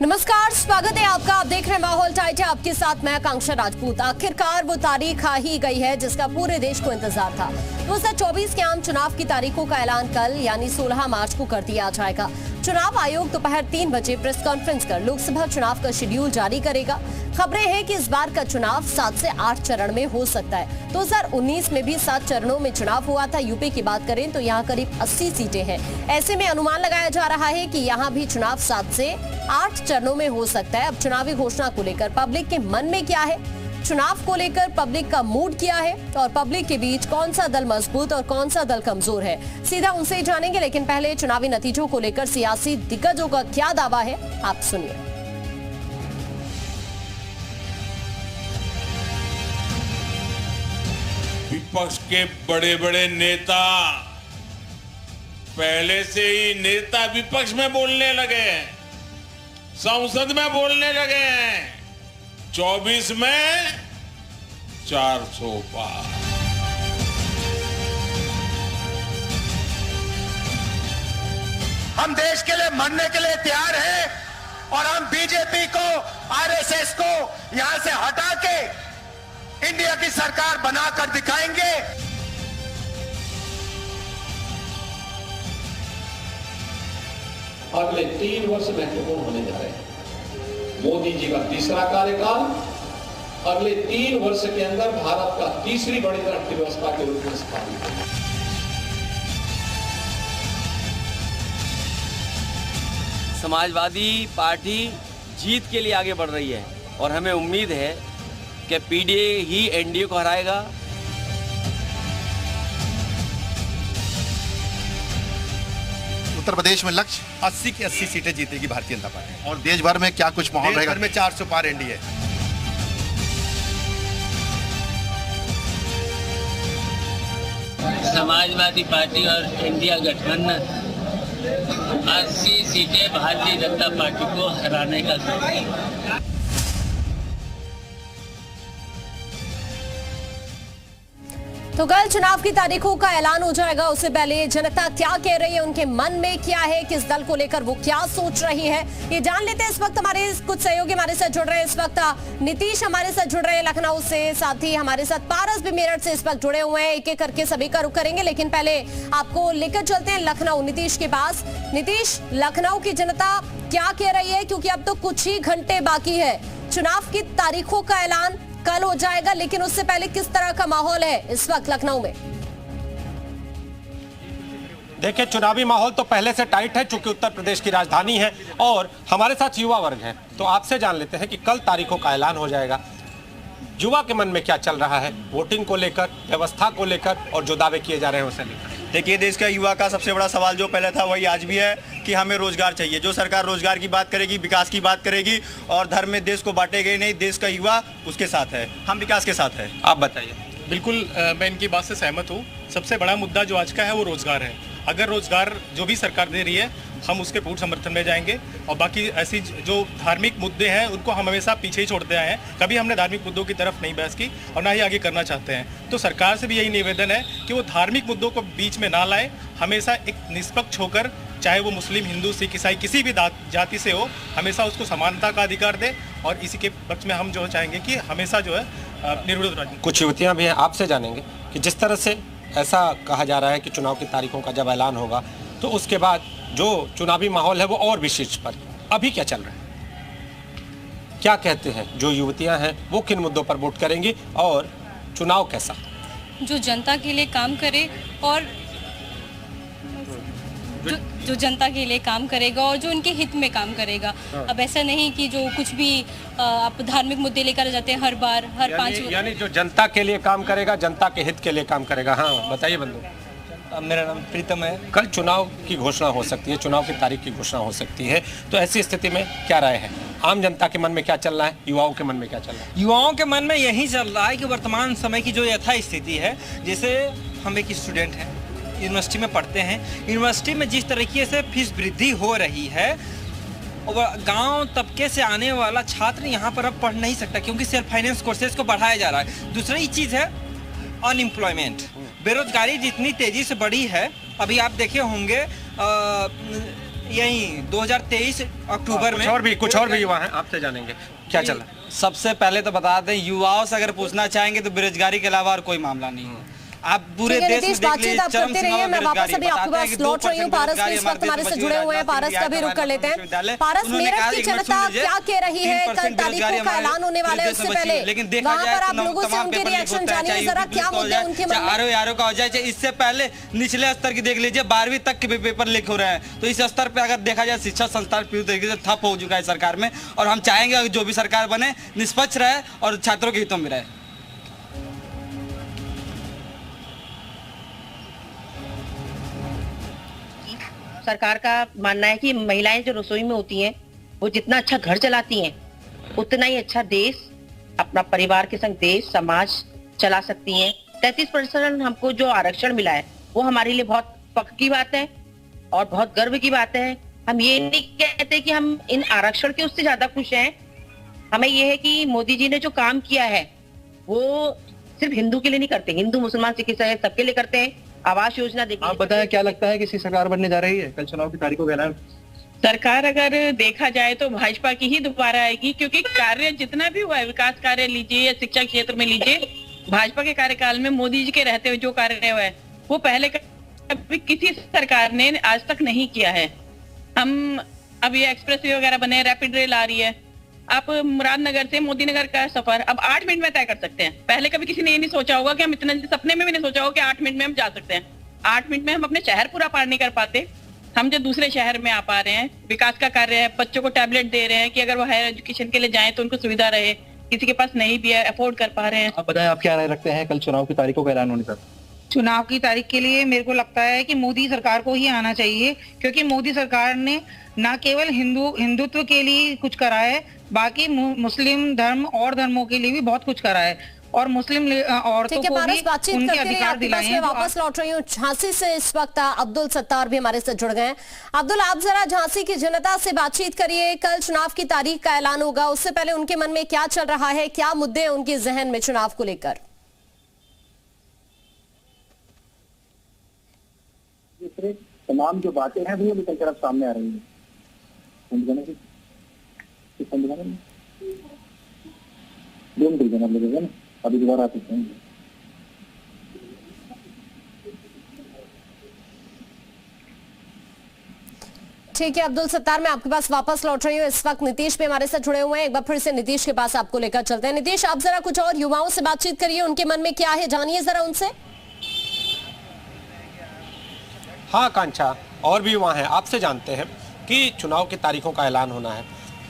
नमस्कार, स्वागत है आपका। आप देख रहे हैं माहौल टाइट है, आपके साथ मैं आकांक्षा राजपूत। आखिरकार वो तारीख आ ही गई है जिसका पूरे देश को इंतजार था। 2024 के आम चुनाव की तारीखों का ऐलान कल यानी 16 मार्च को कर दिया जाएगा। चुनाव आयोग दोपहर 3 बजे प्रेस कॉन्फ्रेंस कर लोकसभा चुनाव का शेड्यूल जारी करेगा। खबरें हैं कि इस बार का चुनाव 7 से 8 चरण में हो सकता है। 2019 में भी 7 चरणों में चुनाव हुआ था। यूपी की बात करें तो यहाँ करीब 80 सीटें हैं। ऐसे में अनुमान लगाया जा रहा है कि यहाँ भी चुनाव 7 से 8 चरणों में हो सकता है। अब चुनावी घोषणा को लेकर पब्लिक के मन में क्या है, चुनाव को लेकर पब्लिक का मूड क्या है और पब्लिक के बीच कौन सा दल मजबूत और कौन सा दल कमजोर है, सीधा उनसे ही जानेंगे। लेकिन पहले चुनावी नतीजों को लेकर सियासी दिग्गजों का क्या दावा है, आप सुनिए। विपक्ष के बड़े बड़े नेता पहले से ही नेता विपक्ष में बोलने लगे हैं, संसद में बोलने लगे हैं। 24 में 400 पार। हम देश के लिए मरने के लिए तैयार हैं और हम बीजेपी को, आरएसएस को यहां से हटा के इंडिया की सरकार बनाकर दिखाएंगे। अगले 3 वर्ष महत्वपूर्ण होने जा रहे हैं। मोदी जी का तीसरा कार्यकाल अगले 3 वर्ष के अंदर भारत का तीसरी बड़ी अर्थव्यवस्था के रूप में स्थापित होगा। समाजवादी पार्टी जीत के लिए आगे बढ़ रही है और हमें उम्मीद है कि पीडीए ही एनडीए को हराएगा। उत्तर प्रदेश में लक्ष्य 80 की 80 सीटें जीतेगी भारतीय जनता पार्टी। और देश भर में क्या कुछ माहौल रहेगा? देश भर में 400 पार एनडीए। समाजवादी पार्टी और इंडिया गठबंधन 80 सीटें भारतीय जनता पार्टी को हराने का सोच। तो कल चुनाव की तारीखों का ऐलान हो जाएगा। उससे पहले जनता क्या कह रही है, उनके मन में क्या है, किस दल को लेकर वो क्या सोच रही है, ये जान लेते हैं। इस वक्त हमारे कुछ सहयोगी हमारे साथ जुड़ रहे हैं। इस वक्त नीतीश हमारे साथ जुड़ रहे हैं लखनऊ से, साथ ही हमारे साथ पारस भी मेरठ से इस वक्त जुड़े हुए हैं। एक एक करके सभी का रुख करेंगे, लेकिन पहले आपको लेकर चलते हैं लखनऊ नीतीश के पास। नीतीश, लखनऊ की जनता क्या कह रही है, क्योंकि अब तो कुछ ही घंटे बाकी है। चुनाव की तारीखों का ऐलान कल हो जाएगा, लेकिन उससे पहले किस तरह का माहौल है इस वक्त लखनऊ में? देखिए, चुनावी माहौल तो पहले से टाइट है, चूंकि उत्तर प्रदेश की राजधानी है और हमारे साथ युवा वर्ग है। तो आपसे जान लेते हैं कि कल तारीखों का ऐलान हो जाएगा, युवा के मन में क्या चल रहा है, वोटिंग को लेकर, व्यवस्था को लेकर और जो दावे किए जा रहे हैं उसे लेकर। देखिए, देश का युवा का सबसे बड़ा सवाल जो पहले था वही आज भी है कि हमें रोजगार चाहिए। जो सरकार रोजगार की बात करेगी, विकास की बात करेगी और धर्म में देश को बांटेगी नहीं। देश का युवा उसके साथ है, हम विकास के साथ है। आप बताइए। बिल्कुल, मैं इनकी बात से सहमत हूँ। सबसे बड़ा मुद्दा जो आज का है वो रोजगार है। अगर रोजगार जो भी सरकार दे रही है हम उसके पूर्ण समर्थन में जाएंगे और बाकी ऐसी जो धार्मिक मुद्दे हैं उनको हम हमेशा पीछे ही छोड़ते आए हैं। कभी हमने धार्मिक मुद्दों की तरफ नहीं बहस की और ना ही आगे करना चाहते हैं। तो सरकार से भी यही निवेदन है कि वो धार्मिक मुद्दों को बीच में ना लाए, हमेशा एक निष्पक्ष होकर, चाहे वो मुस्लिम, हिंदू, सिख, ईसाई किसी भी जाति से हो, हमेशा उसको समानता का अधिकार दे। और इसी के पक्ष में हम जो चाहेंगे कि हमेशा जो है निर्विरोध राजनीति। कुछ युवतियां भी हैं, आपसे जानेंगे कि जिस तरह से ऐसा कहा जा रहा है कि चुनाव की तारीखों का जब ऐलान होगा तो उसके बाद जो चुनावी माहौल है वो और भी शीर्ष पर, अभी क्या चल रहा है, क्या कहते हैं जो युवतियां हैं, वो किन मुद्दों पर वोट करेंगी और चुनाव कैसा? जो जनता के लिए काम करे और जो जनता के लिए काम करेगा और जो उनके हित में काम करेगा। अब ऐसा नहीं कि जो कुछ भी आप धार्मिक मुद्दे लेकर जाते हैं हर बार, हर 5 यानी जो जनता के लिए काम करेगा, जनता के हित के लिए काम करेगा। हाँ, बताइए बंधु। मेरा नाम प्रीतम है। कल चुनाव की घोषणा हो सकती है, चुनाव की तारीख की घोषणा हो सकती है, तो ऐसी स्थिति में क्या राय है? आम जनता के मन में क्या चल रहा है, युवाओं के मन में क्या चल रहा है? युवाओं के मन में यही चल रहा है कि वर्तमान समय की जो यथास्थिति है, जैसे हम एक स्टूडेंट हैं, यूनिवर्सिटी में पढ़ते हैं, यूनिवर्सिटी में जिस तरीके से फीस वृद्धि हो रही है और गांव तबके से आने वाला छात्र यहाँ पर अब पढ़ नहीं सकता क्योंकि सेल्फ फाइनेंस कोर्सेज को बढ़ाया जा रहा है। दूसरी चीज़ है अनएम्प्लॉयमेंट, बेरोजगारी जितनी तेज़ी से बढ़ी है। अभी आप देखे होंगे यही 2023 अक्टूबर में। कुछ और भी युवा हैं, आपसे जानेंगे क्या चल रहा है। सबसे पहले तो बता दें, युवाओं से अगर पूछना चाहेंगे तो बेरोजगारी के अलावा और कोई मामला नहीं है। आप पूरे देश में देख लीजिए, चरम सीमा पर मैं वापस बेरोजगारी। अभी आपके पास लौट रही हूँ। पारस भी इस वक्त हमारे से जुड़े हुए हैं, पारस का भी रुख कर लेते हैं। पारस, मेरठ की जनता क्या कह रही है? कल तारीखों का ऐलान होने वाला है, उससे पहले वहाँ पर आप लोगों से उनके रिएक्शन जानिए जरा, क्या मुद्दे उनके मन में? आरओ का हो जाए, इससे पहले निचले स्तर की देख लीजिए, 12वीं तक के पेपर लीक हो रहे हैं। तो इस स्तर पे अगर देखा जाए, शिक्षा संस्थान पूरी तरीके से ठप हो चुका है सरकार में, और हम चाहेंगे जो भी सरकार बने निष्पक्ष रहे और छात्रों के हितों में रहे। सरकार का मानना है कि महिलाएं जो रसोई में होती हैं, वो जितना अच्छा घर चलाती हैं, उतना ही अच्छा देश, अपना परिवार के संग देश समाज चला सकती हैं। 33% हमको जो आरक्षण मिला है, वो हमारे लिए बहुत फख्र की बात है और बहुत गर्व की बात है। हम ये नहीं कहते कि हम इन आरक्षण के उससे ज्यादा खुश हैं। हमें ये है कि मोदी जी ने जो काम किया है, वो सिर्फ हिंदू के लिए नहीं करते, हिंदू मुसलमान सिख ईसाई सबके लिए करते हैं। आवास योजना देखिए। आप बताएं, क्या लगता है किसी सरकार बनने जा रही है? कल चुनाव की तारीखों का ऐलान। सरकार अगर देखा जाए तो भाजपा की ही दोबारा आएगी, क्योंकि कार्य जितना भी हुआ है, विकास कार्य लीजिए या शिक्षा क्षेत्र में लीजिए, भाजपा के कार्यकाल में मोदी जी के रहते हुए जो कार्य हुआ है, वो पहले कभी किसी सरकार ने आज तक नहीं किया है। हम अब ये एक्सप्रेस वे वगैरह बने, रैपिड रेल आ रही है, आप मुरादनगर से मोदी नगर का सफर अब 8 मिनट में तय कर सकते हैं। पहले कभी किसी ने ये नहीं सोचा होगा कि हम इतना, सपने में भी नहीं सोचा होगा कि 8 मिनट में हम जा सकते हैं। 8 मिनट में हम अपने शहर पूरा पार नहीं कर पाते, हम जो दूसरे शहर में आ पा रहे हैं। विकास का कार्य है, बच्चों को टैबलेट दे रहे हैं कि अगर वो हायर एजुकेशन के लिए जाएं तो उनको सुविधा रहे, किसी के पास नहीं भी है, अफोर्ड कर पा रहे हैं। आप बताएं, आप क्या राय रखते हैं कल चुनाव की तारीखों का ऐलान होने पर? चुनाव की तारीख के लिए मेरे को लगता है कि मोदी सरकार को ही आना चाहिए, क्योंकि मोदी सरकार ने न केवल हिंदुत्व के लिए कुछ करा है, बाकी मुस्लिम धर्म और धर्मों के लिए भी बहुत कुछ करा है, और मुस्लिम औरतों को भी उनके अधिकार दिलाए हैं। वापस लौट रही हूँ झांसी से, इस वक्त अब्दुल सत्तार भी हमारे साथ जुड़ गए हैं। अब्दुल, आप जरा झांसी की जनता से बातचीत करिए। कल चुनाव की तारीख का ऐलान होगा, उससे पहले उनके मन में क्या चल रहा है, क्या मुद्दे उनके जहन में चुनाव को लेकर? तमाम जो बातें हैं वो अभी कई तरफ सामने आ रही हैं। अभी दोबारा आ सकते हैं। ठीक है अब्दुल सत्तार, मैं आपके पास वापस लौट रही हूँ। इस वक्त नीतीश भी हमारे साथ जुड़े हुए हैं, एक बार फिर से नीतीश के पास आपको लेकर चलते हैं। नीतीश, आप जरा कुछ और युवाओं से बातचीत करिए, उनके मन में क्या है, जानिए जरा उनसे। हाँ कांक्षा, और भी युवा हैं, आपसे जानते हैं कि चुनाव की तारीखों का ऐलान होना है,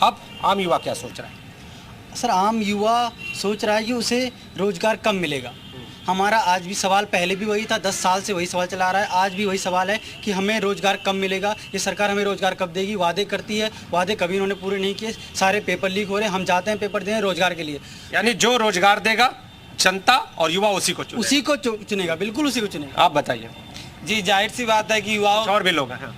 अब आम युवा क्या सोच रहा है? सर, आम युवा सोच रहा है कि उसे रोजगार कब मिलेगा। हमारा आज भी सवाल, पहले भी वही था, 10 साल से वही सवाल चला आ रहा है, आज भी वही सवाल है कि हमें रोजगार कब मिलेगा, ये सरकार हमें रोजगार कब देगी। वादे करती है, वादे कभी इन्होंने पूरे नहीं किए, सारे पेपर लीक हो रहे हैं। हम जाते हैं पेपर दें रोजगार के लिए, यानी जो रोजगार देगा जनता और युवा उसी को चुनेगा, बिल्कुल उसी को चुनेगा। आप बताइए। जी, जाहिर सी बात है कि युवाओं और भी लोग हैं।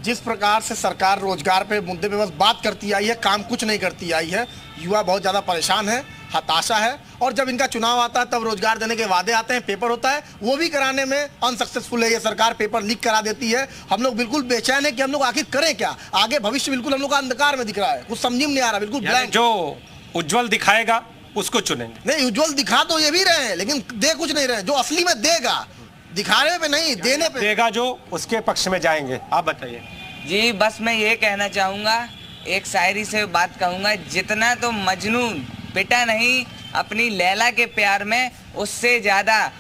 जिस प्रकार से सरकार रोजगार पे मुद्दे पे बस बात करती आई है, काम कुछ नहीं करती आई है, युवा बहुत ज़्यादा परेशान है, हताशा है। और जब इनका चुनाव आता है तब रोजगार देने के वादे आते हैं, पेपर होता है, वो भी कराने में अनसक्सेसफुल है ये सरकार, पेपर लीक करा देती है। हम लोग बिल्कुल बेचैन है कि हम लोग आखिर करें क्या, आगे भविष्य बिल्कुल हम लोग का अंधकार में दिख रहा है, कुछ समझ में नहीं आ रहा, बिल्कुल ब्लैंक। जो उज्जवल दिखाएगा उसको चुनेंगे। नहीं, उज्जवल दिखा तो ये भी रहे हैं, लेकिन दे कुछ नहीं रहे, जो असली में देगा, दिखाने पे नहीं, देने पे देगा, जो उसके पक्ष में जाएंगे। आप बताइए। जी, बस मैं ये कहना चाहूँगा, एक शायरी से बात कहूँगा, जितना तो मजनू पिटा नहीं अपनी लैला के प्यार में, उससे ज़्यादा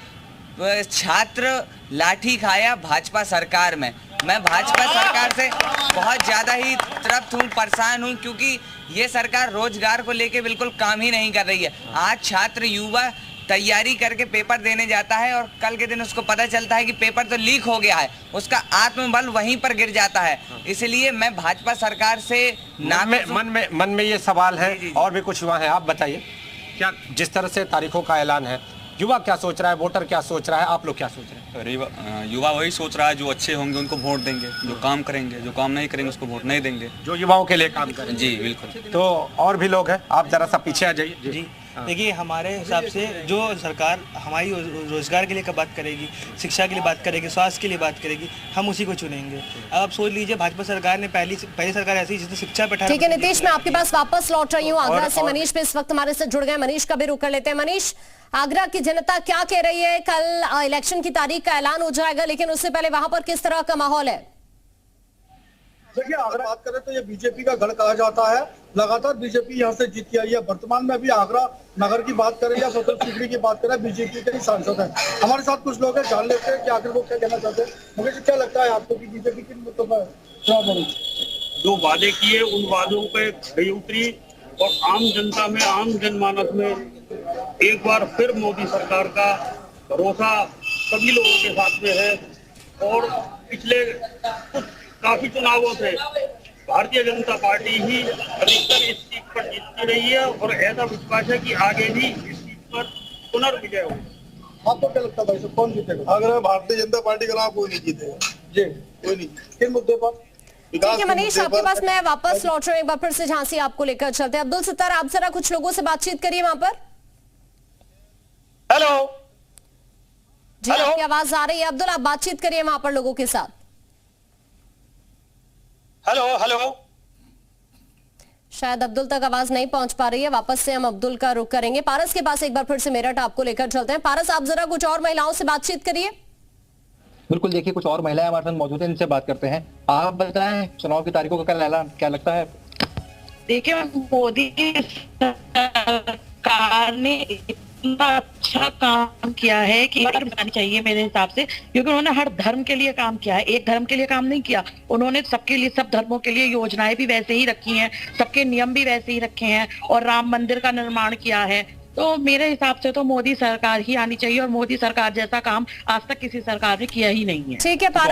छात्र लाठी खाया भाजपा सरकार में। मैं भाजपा सरकार से बहुत ज़्यादा ही तृप्त हूँ, परेशान हूँ, क्योंकि ये सरकार रोजगार को लेके बिल्कुल काम ही नहीं कर रही है। आज छात्र युवा तैयारी करके पेपर देने जाता है और कल के दिन उसको पता चलता है कि पेपर तो लीक हो गया है, उसका आत्मबल वहीं पर गिर जाता है। इसलिए मैं भाजपा सरकार से मन में ये सवाल है। और भी कुछ युवा हैं, आप बताइए, क्या जिस तरह से तारीखों का ऐलान है, युवा क्या सोच रहा है, वोटर क्या सोच रहा है, आप लोग क्या सोच रहे हैं? युवा वही सोच रहा है, जो अच्छे होंगे उनको वोट देंगे, जो काम करेंगे, जो काम नहीं करेंगे उसको वोट नहीं देंगे, जो युवाओं के लिए काम करेंगे। जी बिल्कुल। तो और भी लोग हैं, आप जरा सा पीछे आ जाइए। जी, देखिए हमारे हिसाब से जो सरकार हमारी रोजगार के लिए बात करेगी, शिक्षा के लिए बात करेगी, स्वास्थ्य के लिए बात करेगी, हम उसी को चुनेंगे। अब आप सोच लीजिए भाजपा सरकार ने पहली सरकार ऐसी जिसने शिक्षा पे। ठीक है नीतीश, मैं आपके पास वापस लौट रही हूँ। आगरा से मनीष भी इस वक्त हमारे से जुड़ गए। मनीष का भी रुख कर लेते हैं। मनीष, आगरा की जनता क्या कह रही है? कल इलेक्शन की तारीख का ऐलान हो जाएगा, लेकिन उससे पहले वहां पर किस तरह का माहौल है? देखिए, अगर बात करें तो ये बीजेपी का गढ़ कहा जाता है। लगातार बीजेपी यहाँ से जीत के आई है। वर्तमान में भी आगरा नगर की बात करें या सदर सीकरी की बात करें, बीजेपी के ही सांसद हैं। हमारे साथ कुछ लोग हैं, जान लेते हैं कि आखिर वो क्या कहना चाहते हैं। मुझे क्या लगता है आपको कि बीजेपी किन मुद्दों पर चुनाव लड़ेगी? जो वादे किए उन वादों पे खरी उतरी और आम जनता में, आम जनमानस में एक बार फिर मोदी सरकार का भरोसा सभी लोगों के साथ में है। और पिछले कुछ काफी चुनावों से भारतीय जनता पार्टी ही अधिकतर इस सीट पर जीतती रही है और ऐसा विश्वास है कि आगे भी इस सीट पर पुनर्विजय हो। आपको क्या लगता है भाई, कौन जीतेगा? अगर भारतीय जनता पार्टी का नाम कोई नहीं जीतेगा जी, कोई नहीं। किन मुद्दे पर? ठीक है मनीष, आपके पास मैं वापस लौट रहा हूँ। एक बार फिर से झांसी आपको लेकर चलते हैं। अब्दुल सत्तार, आप जरा कुछ लोगों से बातचीत करिए वहां पर। हेलो जी, आपकी आवाज आ रही है अब्दुल, आप बातचीत करिए वहां पर लोगों के साथ। हेलो हेलो, शायद अब्दुल तक आवाज नहीं पहुंच पा रही है। वापस से हम अब्दुल का रुख करेंगे। पारस के पास एक बार फिर से मेरठ आपको लेकर चलते हैं। पारस, आप जरा कुछ और महिलाओं से बातचीत करिए। बिल्कुल, देखिए कुछ और महिलाएं हमारे साथ मौजूद हैं, इनसे बात करते हैं। आप बताएं चुनाव की तारीखों का कल ऐलान क्या लगता है? देखिए, मोदी सरकार ने इतना अच्छा काम किया है कि बतानी चाहिए मेरे हिसाब से, क्योंकि उन्होंने हर धर्म के लिए काम किया है। एक धर्म के लिए काम नहीं किया उन्होंने, सबके लिए, सब धर्मों के लिए योजनाएं भी वैसे ही रखी हैं, सबके नियम भी वैसे ही रखे हैं और राम मंदिर का निर्माण किया है। तो मेरे हिसाब से तो मोदी सरकार ही आनी चाहिए और मोदी सरकार जैसा काम आज तक किसी सरकार ने किया ही नहीं है। ठीक है पारस।